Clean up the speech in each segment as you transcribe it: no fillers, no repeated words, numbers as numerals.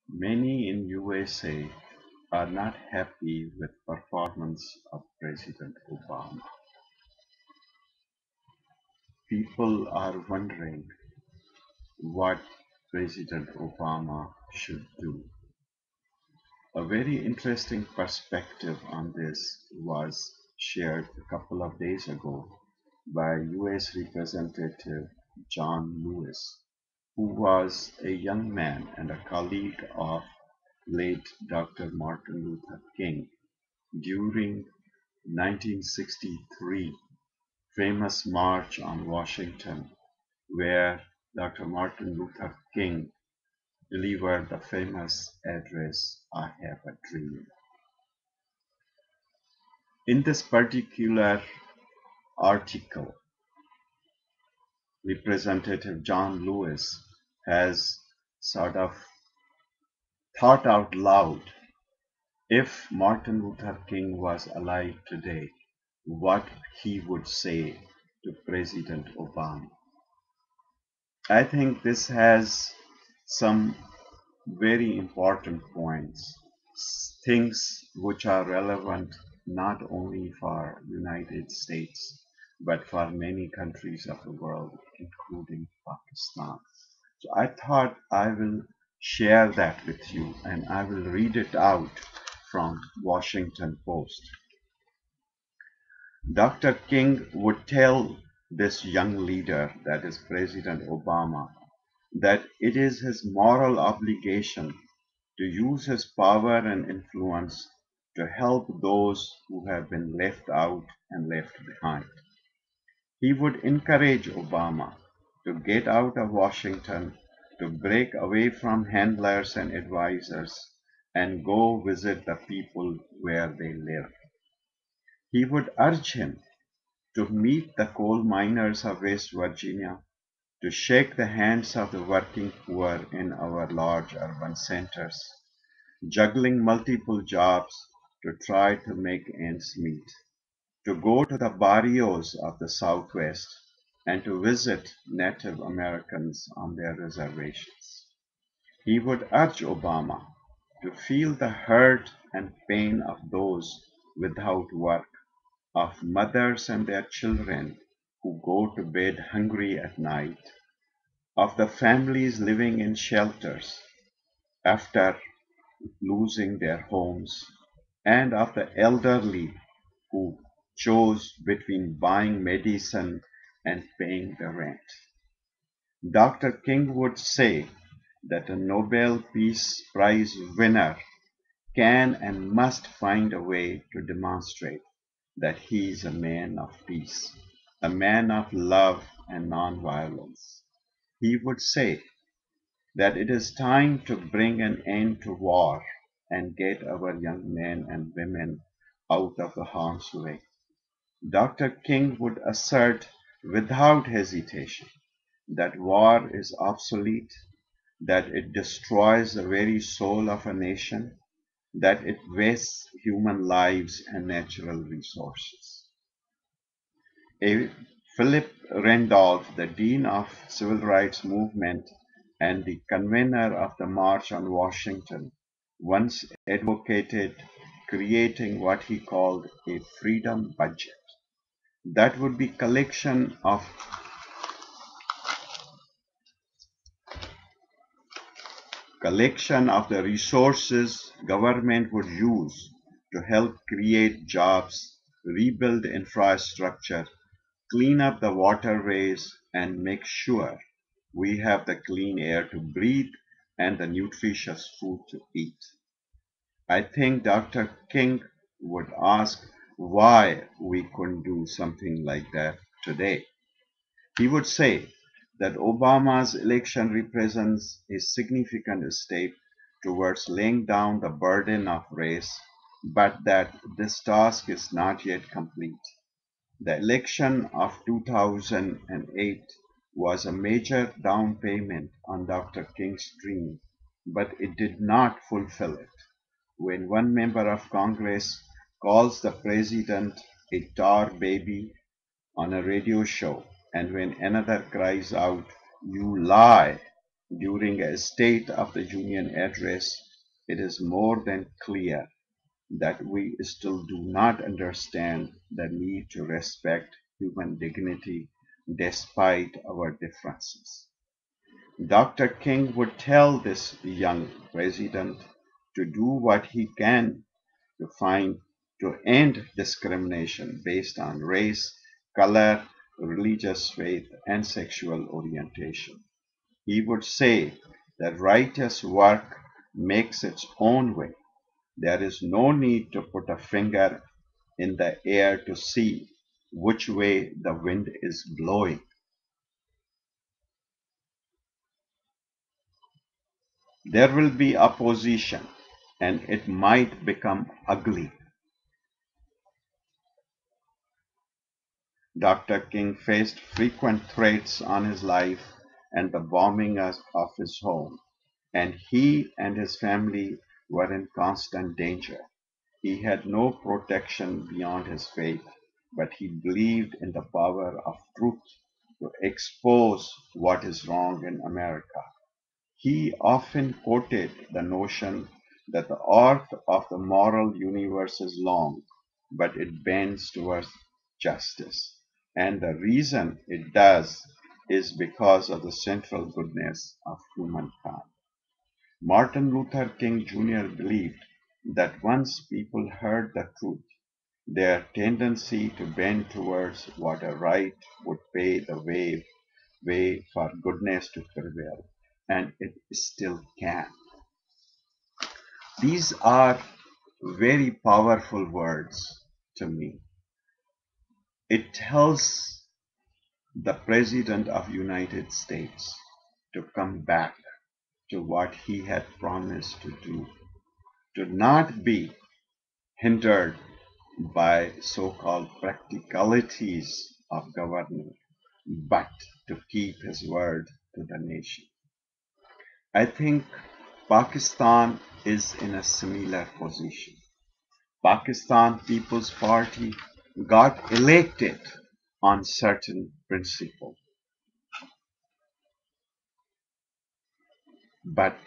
Many in USA are not happy with performance of President Obama. People are wondering what President Obama should do. A very interesting perspective on this was shared a couple of days ago by US Representative John Lewis, who was a young man and a colleague of late Dr. Martin Luther King during 1963 famous March on Washington, where Dr. Martin Luther King delivered the famous address, I Have a Dream. In this particular article, Representative John Lewis has sort of thought out loud, if Martin Luther King was alive today, what he would say to President Obama. I think this has some very important points, things which are relevant not only for United States, but for many countries of the world, including Pakistan. So I thought I will share that with you and I will read it out from Washington Post. Dr. King would tell this young leader, that is President Obama, that it is his moral obligation to use his power and influence to help those who have been left out and left behind. He would encourage Obama to get out of Washington, to break away from handlers and advisors, and go visit the people where they live. He would urge him to meet the coal miners of West Virginia, to shake the hands of the working poor in our large urban centers, juggling multiple jobs to try to make ends meet, to go to the barrios of the Southwest and to visit Native Americans on their reservations. He would urge Obama to feel the hurt and pain of those without work, of mothers and their children who go to bed hungry at night, of the families living in shelters after losing their homes, and of the elderly who chose between buying medicine and paying the rent. Dr. King would say that a Nobel Peace Prize winner can and must find a way to demonstrate that he is a man of peace, a man of love and nonviolence. He would say that it is time to bring an end to war and get our young men and women out of the harm's way. Dr. King would assert without hesitation that war is obsolete, that it destroys the very soul of a nation, that it wastes human lives and natural resources. A Philip Randolph, the Dean of Civil Rights Movement and the convener of the March on Washington, once advocated creating what he called a freedom budget. That would be collection of the resources government would use to help create jobs, rebuild infrastructure, clean up the waterways, and make sure we have the clean air to breathe and the nutritious food to eat. I think Dr. King would ask why we couldn't do something like that today. He would say that Obama's election represents a significant step towards laying down the burden of race, but that this task is not yet complete. The election of 2008 was a major down payment on Dr. King's dream, but it did not fulfill it. When one member of Congress calls the president a tar baby on a radio show, and when another cries out, "You lie!" During a State of the Union address, it is more than clear that we still do not understand the need to respect human dignity despite our differences. Dr. King would tell this young president to do what he can to find to end discrimination based on race, color, religious faith, and sexual orientation. He would say that righteous work makes its own way. There is no need to put a finger in the air to see which way the wind is blowing. There will be opposition, and it might become ugly. Dr. King faced frequent threats on his life and the bombing of his home, and he and his family were in constant danger. He had no protection beyond his faith, but he believed in the power of truth to expose what is wrong in America. He often quoted the notion that the arc of the moral universe is long, but it bends towards justice. And the reason it does is because of the central goodness of humankind. Martin Luther King Jr. believed that once people heard the truth, their tendency to bend towards what a right would pave the way for goodness to prevail, and it still can. These are very powerful words to me. It tells the President of United States to come back to what he had promised to do, to not be hindered by so-called practicalities of government, but to keep his word to the nation. I think Pakistan is in a similar position. Pakistan People's Party got elected on certain principle, but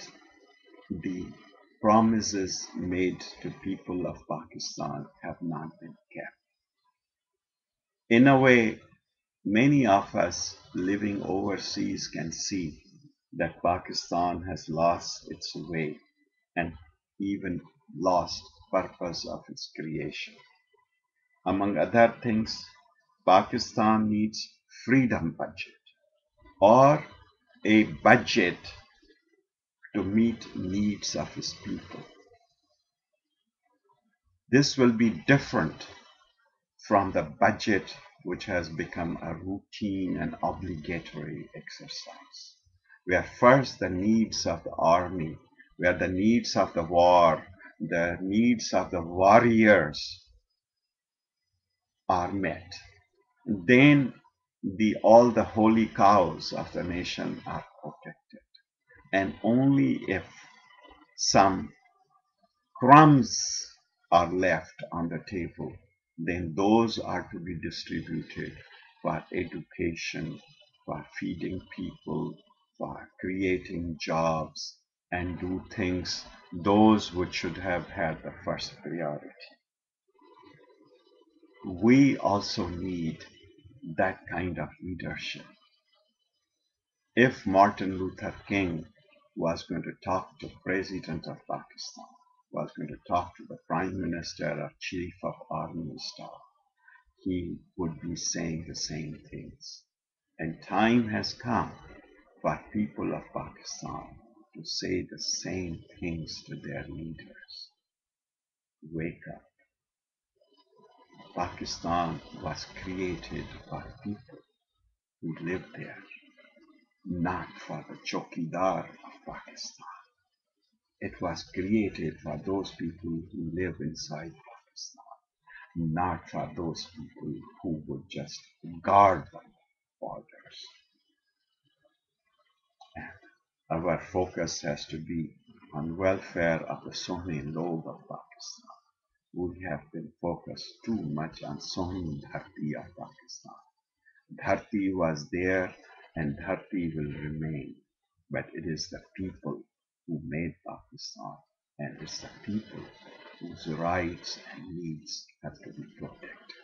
the promises made to people of Pakistan have not been kept. In a way, many of us living overseas can see that Pakistan has lost its way and even lost purpose of its creation. Among other things, Pakistan needs freedom budget or a budget to meet needs of its people. This will be different from the budget which has become a routine and obligatory exercise, where first the needs of the army, where the needs of the war, the needs of the warriors are met. Then all the holy cows of the nation are protected. And only if some crumbs are left on the table, then those are to be distributed for education, for feeding people, for creating jobs, and do things those which should have had the first priority. We also need that kind of leadership. If Martin Luther King was going to talk to President of Pakistan, was going to talk to the Prime Minister or Chief of Army Staff, he would be saying the same things. And time has come for people of Pakistan to say the same things to their leaders. Wake up. Pakistan was created for people who live there, not for the chokidar of Pakistan. It was created for those people who live inside Pakistan, not for those people who would just guard the borders. And our focus has to be on welfare of the Sunni Log of Pakistan. We have been focused too much on Sunni Dharti of Pakistan. Dharti was there and Dharti will remain. but it is the people who made Pakistan, and it's the people whose rights and needs have to be protected.